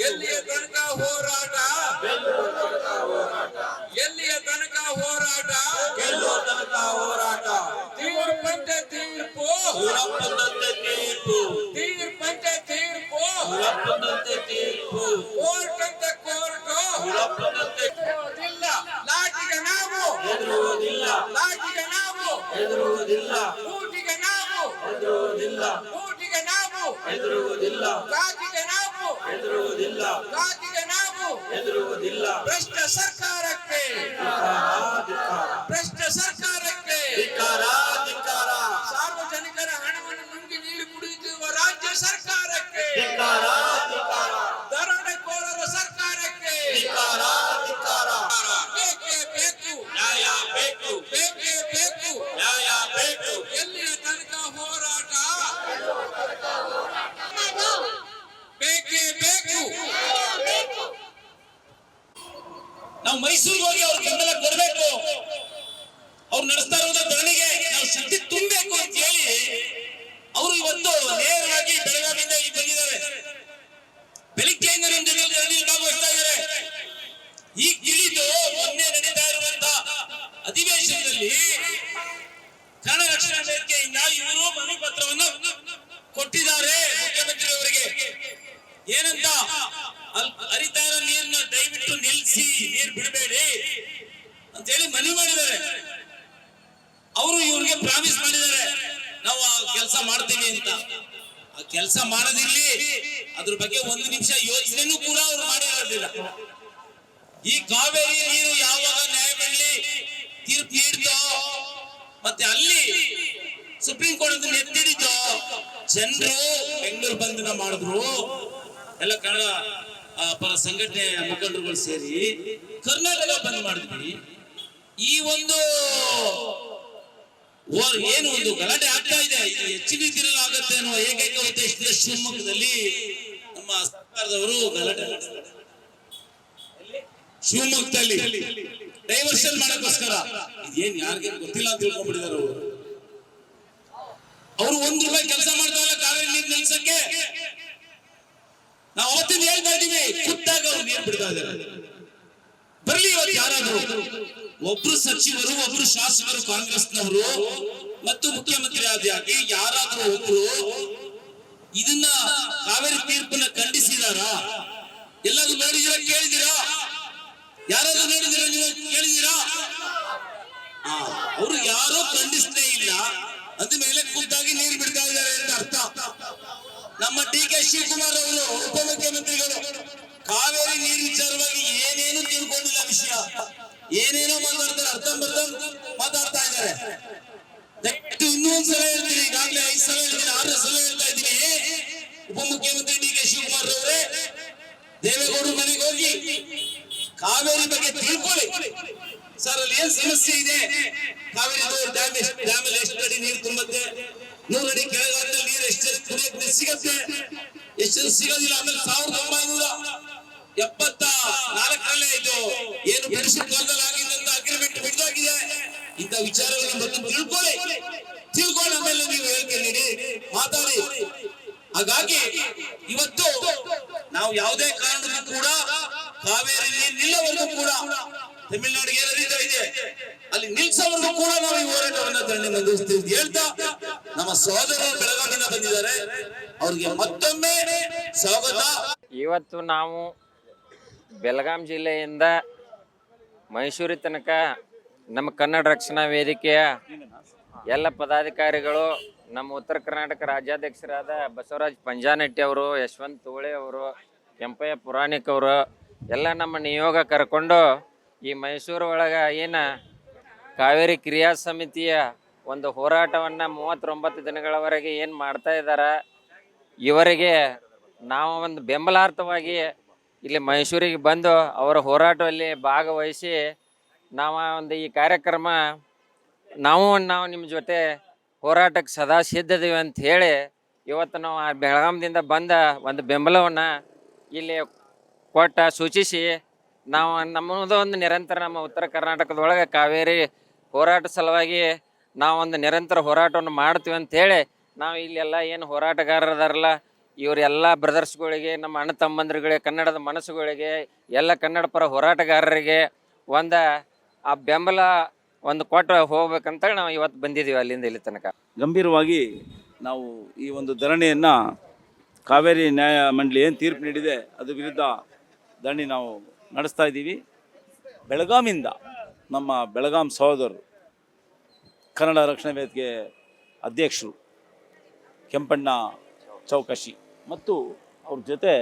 ಎಲ್ಲಿಯ ತನಕ ಹೋರಾಟ, ಎಲ್ಲಿಯ ತನಕ ಹೋರಾಟ, ಗೆಲ್ಲುವ ತನಕ ಹೋರಾಟ. ತೀರ್ಪಂತೆ ತೀರ್ಪು, ತೀರ್ಪಂತೆ ತೀರ್ಪು, ತೀರ್ಪಂತೆ ತೀರ್ಪು, ತೀರ್ಪಂತೆ ತೀರ್ಪು, ಕೋರ್ಟ್ ಅಂತ ಕೋರ್ಟು, ತೀರ್ಪಂತೆ ಹೆದರುವುದಿಲ್ಲ, ಲಾಠಿಗೆ ನಾವು ಹೆದರುವುದಿಲ್ಲ, ಲಾಠಿಗೆ ನಾವು ಹೆದರುವುದಿಲ್ಲ, ಊಟಿಗೆ ನಾವು ಹೆದರುವುದಿಲ್ಲ, ಊಟಿಗೆ ನಾವು ಹೆದರುವುದಿಲ್ಲ, ಗಾಜಿಗೆ ನಾವು ಹೆದರುವುದಿಲ್ಲ, ಗಾಜಿಗೆ ನಾವು ಹೆದರುವುದಿಲ್ಲ. ಭ್ರಷ್ಟ ಸರ್ಕಾರಕ್ಕೆ, ಭ್ರಷ್ಟ ಸರ್ಕಾರಕ್ಕೆ, ಧಿಕ್ಕಾರ, ಧಿಕ್ಕಾರ, ಸಾರ್ವಜನಿಕರ ಹಣವನ್ನು ನುಂಗಿ ನೀರು ಕುಡಿಯುತ್ತಿರುವ ರಾಜ್ಯ ಸರ್ಕಾರಕ್ಕೆ, ಧಿಕ್ಕಾರ, ಧಿಕ್ಕಾರ, ದರೋಡೆಕೋರರ ಸರ್ಕಾರಕ್ಕೆ ಧಿಕ್ಕಾರ, ಧಿಕ್ಕಾರ. ಬೇಕೇ ಬೇಕು, ನ್ಯಾಯ ಬೇಕು, ಬೇಕೇ ಬೇಕು. ನ್ಯಾಯ ಬೇಕು. ಎಲ್ಲಿಯ ತನಕ ಹೋರಾಟ, ಬೇಕೇ ಬೇಕು. ನಾವು ಮೈಸೂರಿಗೆ ಹೋಗಿ ಅವ್ರ ಬೆಂಬಲ ಕೊಡಬೇಕು. ಅವ್ರು ನಡೆಸ್ತಾ ಇರೋದ ಧರಣಿಗೆ ನಾವು ಶಕ್ತಿ ತುಂಬಬೇಕು ಅಂತ ಹೇಳಿ ಅವರು ಇವತ್ತು ನೇರವಾಗಿ ಬೆಳಗಾವಿಯಿಂದ ಇಲ್ಲಿ ಬಂದಿದ್ದಾರೆ. ಬೆಳಿಗ್ಗೆಯಿಂದ ನಮ್ಮ ಜೊತೆಯಲ್ಲಿ ಧರಣಿಯಲ್ಲಿ ಭಾಗವಹಿಸ್ತಾ ಇದ್ದಾರೆ. ಈಗ ತಿಳಿದು ಮೊನ್ನೆ ನಡೀತಾ ಇರುವಂತಹ ಅಧಿವೇಶನದಲ್ಲಿ ಕನ್ನಡ ರಕ್ಷಣಾ ವೇದಿಕೆಯಿಂದ ಇವರು ಮನವಿ ಪತ್ರವನ್ನು ಕೊಟ್ಟಿದ್ದಾರೆ ಮುಖ್ಯಮಂತ್ರಿಯವರಿಗೆ. ಏನಂತ, ಹರಿತಾ ಇರೋ ನೀರನ್ನ ದಯವಿಟ್ಟು ನಿಲ್ಲಿಸಿ, ನೀರು ಬಿಡಬೇಡಿ ಅಂತ ಹೇಳಿ ಮನವಿ ಮಾಡಿದ್ದಾರೆ. ಅವರು ಇವ್ರಿಗೆ ಪ್ರಾಮಿಸ್ ಮಾಡಿದ್ದಾರೆ, ನಾವು ಆ ಕೆಲಸ ಮಾಡ್ತೀವಿ ಅಂತ. ಆ ಕೆಲಸ ಮಾಡೋದಿರ್ಲಿ, ಅದ್ರ ಬಗ್ಗೆ ಒಂದು ನಿಮಿಷ ಯೋಚನೆನೂ ಕೂಡ ಅವ್ರು ಮಾಡಿರೋದಿಲ್ಲ. ಈ ಕಾವೇರಿ ನೀರು ಯಾವಾಗ ನ್ಯಾಯಮಂಡಳಿ ತೀರ್ಪು ನೀಡಿದೋ, ಮತ್ತೆ ಅಲ್ಲಿ ಸುಪ್ರೀಂ ಕೋರ್ಟ್ ಅದನ್ನ ಎತ್ತಿಡಿದೋ, ಜನರು ಬೆಂಗಳೂರು ಬಂಧನ ಮಾಡಿದ್ರು. ಎಲ್ಲ ಕನ್ನಡ ಪರ ಸಂಘಟನೆ ಮುಖಂಡರುಗಳು ಸೇರಿ ಕರ್ನಾಟಕ ಬಂದ್ ಮಾಡಿದ್ವಿ. ಈ ಒಂದು ಏನು ಒಂದು ಗಲಾಟೆ ಆಗ್ತಾ ಇದೆ, ಇದು ಹೆಚ್ಚಿನ ರೀತಿಯಲ್ಲಿ ಆಗುತ್ತೆ ಅನ್ನುವ ಏಕೈಕ ಉದ್ದೇಶದಿಂದ ಶಿವಮೊಗ್ಗದಲ್ಲಿ ನಮ್ಮ ಸರ್ಕಾರದವರು ಗಲಾಟೆ ಮಾಡ್ತಾರೆ. ಶಿವಮೊಗ್ಗದಲ್ಲಿ ಡೈವರ್ಷನ್ ಮಾಡಕ್ಕೋಸ್ಕರ ಇದೇನ್ ಯಾರಿಗೆ ಗೊತ್ತಿಲ್ಲ ಅಂತ ತಿಳ್ಕೊಂಡ್ಬಿಟ್ಟಿದ್ದಾರೆ ಅವರು. ಅವರು ₹1 ಕೆಲಸ ಮಾಡ್ತಾ ಇಲ್ಲ ಕಾವೇರಿ ನೀರು ನಿಲ್ಸಕ್ಕೆ. ನಾವು ಅವತ್ತಿಂದ ಹೇಳ್ತಾ ಇದೀವಿ, ಖುದ್ದಾಗಿ ಅವ್ರು ನೀರು ಬಿಡ್ತಾ ಇದ್ದಾರೆ. ಬರ್ಲಿ ಇವತ್ತು ಯಾರಾದ್ರು ಒಬ್ರು ಸಚಿವರು, ಒಬ್ರು ಶಾಸಕರು ಕಾಂಗ್ರೆಸ್ನವರು ಮತ್ತು ಮುಖ್ಯಮಂತ್ರಿ ಆದಿಯಾಗಿ ಯಾರಾದ್ರೂ ಒಬ್ರು ಇದನ್ನ ಕಾವೇರಿ ತೀರ್ಪನ್ನ ಖಂಡಿಸಿದಾರಾ? ಎಲ್ಲಾದ್ರೂ ನೋಡಿದಿರಾ, ಕೇಳಿದಿರಾ? ಯಾರಾದ್ರೂ ನೋಡಿದಿರಾ, ನೀವು ಕೇಳಿದಿರಾ? ಅವರು ಯಾರೂ ಖಂಡಿಸಲೇ ಇಲ್ಲ. ಅಂದ ಮೇಲೆ ಖುದ್ದಾಗಿ ನೀರು ಬಿಡ್ತಾ ಇದ್ದಾರೆ ಅಂತ ಅರ್ಥ. ನಮ್ಮ ಡಿ.ಕೆ. ಶಿವಕುಮಾರ್ ಅವರು ಉಪಮುಖ್ಯಮಂತ್ರಿಗಳು ಕಾವೇರಿ ನೀರು ವಿಚಾರವಾಗಿ ಏನೇನು ತಿಳ್ಕೊಂಡಿಲ್ಲ ವಿಷಯ, ಏನೇನೋ ಮಾತಾಡ್ತಾರೆ, ಅರ್ಧಂಬರ್ಧ ಮಾತಾಡ್ತಾ ಇದ್ದಾರೆ. ದಯವಿಟ್ಟು ಇನ್ನೊಂದ್ಸಲ ಹೇಳ್ತೀನಿ, ಈಗಾಗಲೇ 5 ಸಲ ಹೇಳ್ತೀನಿ, 6 ಸಲ ಹೇಳ್ತಾ ಇದ್ದೀನಿ. ಉಪಮುಖ್ಯಮಂತ್ರಿ ಡಿ.ಕೆ. ಶಿವಕುಮಾರ್ ಅವರೇ, ದೇವೇಗೌಡರು ಮನೆಗೆ ಹೋಗಿ ಕಾವೇರಿ ಬಗ್ಗೆ ತಿಳ್ಕೊಳ್ಳಿ. ಸರ್, ಅಲ್ಲಿ ಏನ್ ಸಮಸ್ಯೆ ಇದೆ, ಕಾವೇರಿ ಡ್ಯಾಮ್ ಎಷ್ಟು ಅಡಿ ನೀರು ತುಂಬುತ್ತೆ, 100 ಅಡಿ ಕೆಳಗಾದ್ರೆ ನೀರು ಎಷ್ಟು ಕುಡಿಯಕ್ಕೆ ನೀರು ಸಿಗತ್ತೆ, ಎಷ್ಟು ಸಿಗೋದಿಲ್ಲ. ಆಮೇಲೆ 1974 ಇದು ಏನು ಬ್ರಿಟಿಷ್ ಕಾಲದಲ್ಲಿ ಆಗಿದ್ದಂತ ಅಗ್ರಿಮೆಂಟ್ ಬಿಡ್ದಾಗಿದೆ. ಇಂಥ ವಿಚಾರಗಳನ್ನ ಬಗ್ಗೆ ತಿಳ್ಕೊಳ್ಳಿ, ಆಮೇಲೆ ನೀವು ಹೇಳಿಕೆ ನೀಡಿ, ಮಾತಾಡಿ. ಹಾಗಾಗಿ ಇವತ್ತು ನಾವು ಯಾವುದೇ ಕಾರಣಕ್ಕೂ ಕೂಡ ಕಾವೇರಿ ನೀರು ನಿಲ್ಲವರೆಗೂ ಕೂಡ ತಮಿಳುನಾಡಿಗೆ ಏನು ನಡೀತಾ ಇದೆ ಅಲ್ಲಿ ನಿಲ್ಸೋವರೆಗೂ ಕೂಡ ನಾವು ಈ ಹೋರಾಟವನ್ನ ಧರಣಿ ಮುಂದುವರಿಸ್ತೀವಿ ಅಂತ ಹೇಳ್ತಾ, ನಮ್ಮ ಸಹೋದರರು ಬೆಳಗಾವಿಯಿಂದ ಬಂದಿದ್ದಾರೆ, ಅವ್ರಿಗೆ ಮತ್ತೊಮ್ಮೆ ಸ್ವಾಗತ. ಇವತ್ತು ನಾವು ಬೆಳಗಾಂ ಜಿಲ್ಲೆಯಿಂದ ಮೈಸೂರು ತನಕ ನಮ್ಮ ಕನ್ನಡ ರಕ್ಷಣಾ ವೇದಿಕೆಯ ಎಲ್ಲ ಪದಾಧಿಕಾರಿಗಳು, ನಮ್ಮ ಉತ್ತರ ಕರ್ನಾಟಕ ರಾಜ್ಯಾಧ್ಯಕ್ಷರಾದ ಬಸವರಾಜ್ ಪಂಜಾನಟ್ಟಿ ಅವರು, ಯಶವಂತ್ ತೋಳೆ ಅವರು, ಕೆಂಪಯ್ಯ ಪುರಾಣಿಕ್ ಅವರು ಎಲ್ಲ ನಮ್ಮ ನಿಯೋಗ ಕರ್ಕೊಂಡು ಈ ಮೈಸೂರು ಒಳಗೆ ಏನು ಕಾವೇರಿ ಕ್ರಿಯಾ ಸಮಿತಿಯ ಒಂದು ಹೋರಾಟವನ್ನು 39 ದಿನಗಳವರೆಗೆ ಏನು ಮಾಡ್ತಾ ಇದ್ದಾರೆ, ಇವರಿಗೆ ನಾವು ಒಂದು ಬೆಂಬಲಾರ್ಥವಾಗಿ ಇಲ್ಲಿ ಮೈಸೂರಿಗೆ ಬಂದು ಅವರ ಹೋರಾಟದಲ್ಲಿ ಭಾಗವಹಿಸಿ ನಾವು ಒಂದು ಈ ಕಾರ್ಯಕ್ರಮ ನಾವು ನಿಮ್ಮ ಜೊತೆ ಹೋರಾಟಕ್ಕೆ ಸದಾ ಸಿದ್ಧದೀವಿ ಅಂತ ಹೇಳಿ ಇವತ್ತು ನಾವು ಆ ಬೆಳಗಾಂದಿಂದ ಬಂದ ಒಂದು ಬೆಂಬಲವನ್ನು ಇಲ್ಲಿ ಕೊಟ್ಟ ಸೂಚಿಸಿ ನಾವು ನಮ್ಮದು ಒಂದು ನಿರಂತರ ನಮ್ಮ ಉತ್ತರ ಕರ್ನಾಟಕದೊಳಗೆ ಕಾವೇರಿ ಹೋರಾಟ ಸಲುವಾಗಿ ನಾವೊಂದು ನಿರಂತರ ಹೋರಾಟವನ್ನು ಮಾಡ್ತೀವಿ ಅಂಥೇಳಿ ನಾವು ಇಲ್ಲೆಲ್ಲ ಏನು ಹೋರಾಟಗಾರರದಾರಲ್ಲ ಇವರೆಲ್ಲ ಬ್ರದರ್ಸ್ಗಳಿಗೆ, ನಮ್ಮ ಅಣ್ಣ ತಮ್ಮಂದ್ರುಗಳಿಗೆ, ಕನ್ನಡದ ಮನಸ್ಸುಗಳಿಗೆ, ಎಲ್ಲ ಕನ್ನಡ ಪರ ಹೋರಾಟಗಾರರಿಗೆ ಆ ಬೆಂಬಲ ಕೊಟ್ಟು ಹೋಗ್ಬೇಕಂತ ನಾವು ಇವತ್ತು ಬಂದಿದ್ದೀವಿ ಅಲ್ಲಿಂದ ಇಲ್ಲಿ ತನಕ. ಗಂಭೀರವಾಗಿ ನಾವು ಈ ಒಂದು ಧರಣಿಯನ್ನು ಕಾವೇರಿ ನ್ಯಾಯ ಮಂಡಳಿ ಏನು ತೀರ್ಪು ನೀಡಿದೆ ಅದ್ರ ವಿರುದ್ಧ ಧರಣಿ ನಾವು ನಡೆಸ್ತಾ ಇದ್ದೀವಿ. ಬೆಳಗಾಮಿಂದ ನಮ್ಮ ಬೆಳಗಾಂ ಸಹೋದರರು, ಕನ್ನಡ ರಕ್ಷಣಾ ವೇದಿಕೆ ಅಧ್ಯಕ್ಷರು ಕೆಂಪಣ್ಣ ಚೌಕಶಿ ಮತ್ತು ಅವ್ರ ಜೊತೆ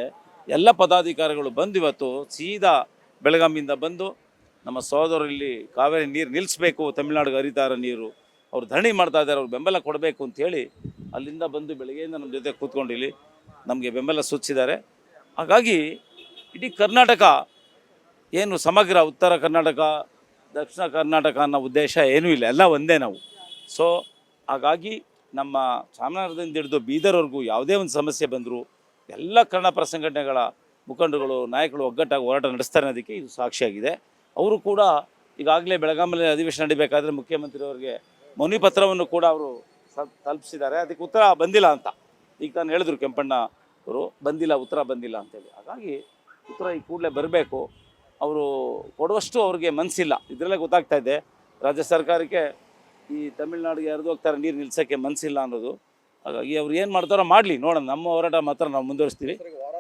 ಎಲ್ಲ ಪದಾಧಿಕಾರಿಗಳು ಬಂದು ಇವತ್ತು ಸೀದಾ ಬೆಳಗಾಮಿಂದ ಬಂದು ನಮ್ಮ ಸಹೋದರಲ್ಲಿ ಕಾವೇರಿ ನೀರು ನಿಲ್ಲಿಸಬೇಕು, ತಮಿಳುನಾಡಿಗೆ ಹರಿತಾ ಇರೋ ನೀರು, ಅವ್ರು ಧರಣಿ ಮಾಡ್ತಾ ಇದ್ದಾರೆ, ಅವ್ರು ಬೆಂಬಲ ಕೊಡಬೇಕು ಅಂಥೇಳಿ ಅಲ್ಲಿಂದ ಬಂದು ಬೆಳಗ್ಗೆಯಿಂದ ನಮ್ಮ ಜೊತೆ ಕೂತ್ಕೊಂಡು ಇಲ್ಲಿ ನಮಗೆ ಬೆಂಬಲ ಸೂಚಿಸಿದ್ದಾರೆ. ಹಾಗಾಗಿ ಇಡೀ ಕರ್ನಾಟಕ ಏನು ಸಮಗ್ರ ಉತ್ತರ ಕರ್ನಾಟಕ, ದಕ್ಷಿಣ ಕರ್ನಾಟಕ ಅನ್ನೋ ಉದ್ದೇಶ ಏನೂ ಇಲ್ಲ, ಎಲ್ಲ ಒಂದೇ ನಾವು. ಸೊ ಹಾಗಾಗಿ ನಮ್ಮ ಚಾಮರಾಜನಗರದಿಂದ ಹಿಡಿದು ಬೀದರ್ವರೆಗೂ ಯಾವುದೇ ಒಂದು ಸಮಸ್ಯೆ ಬಂದರೂ ಎಲ್ಲ ಕನ್ನಡ ಪರ ಸಂಘಟನೆಗಳ ಮುಖಂಡರುಗಳು, ನಾಯಕರು ಒಗ್ಗಟ್ಟಾಗಿ ಹೋರಾಟ ನಡೆಸ್ತಾರೆ ಅನ್ನೋದಕ್ಕೆ ಇದು ಸಾಕ್ಷಿಯಾಗಿದೆ. ಅವರು ಕೂಡ ಈಗಾಗಲೇ ಬೆಳಗಾಮಲ್ಲಿ ಅಧಿವೇಶನ ನಡೀಬೇಕಾದ್ರೆ ಮುಖ್ಯಮಂತ್ರಿಯವರಿಗೆ ಮನವಿ ಪತ್ರವನ್ನು ಕೂಡ ಅವರು ತಲುಪಿಸಿದ್ದಾರೆ. ಅದಕ್ಕೆ ಉತ್ತರ ಬಂದಿಲ್ಲ ಅಂತ ಈಗ ತಾನು ಹೇಳಿದ್ರು ಕೆಂಪಣ್ಣ ಅವರು, ಬಂದಿಲ್ಲ, ಉತ್ತರ ಬಂದಿಲ್ಲ ಅಂತೇಳಿ. ಹಾಗಾಗಿ ಉತ್ತರ ಈ ಕೂಡಲೇ ಬರಬೇಕು. ಅವರು ಕೊಡುವಷ್ಟು ಅವ್ರಿಗೆ ಮನಸ್ಸಿಲ್ಲ, ಇದರಲ್ಲೇ ಗೊತ್ತಾಗ್ತಾ ಇದೆ ರಾಜ್ಯ ಸರ್ಕಾರಕ್ಕೆ ಈ ತಮಿಳ್ನಾಡಿಗೆ ಹರಿದು ಹೋಗ್ತಾರೆ ನೀರು ನಿಲ್ಸೋಕ್ಕೆ ಮನಸ್ಸಿಲ್ಲ ಅನ್ನೋದು. ಹಾಗಾಗಿ ಅವ್ರು ಏನು ಮಾಡ್ತಾರೋ ಮಾಡಲಿ, ನೋಡೋಣ. ನಮ್ಮ ಹೋರಾಟ ಮಾತ್ರ ನಾವು ಮುಂದುವರಿಸ್ತೀವಿ.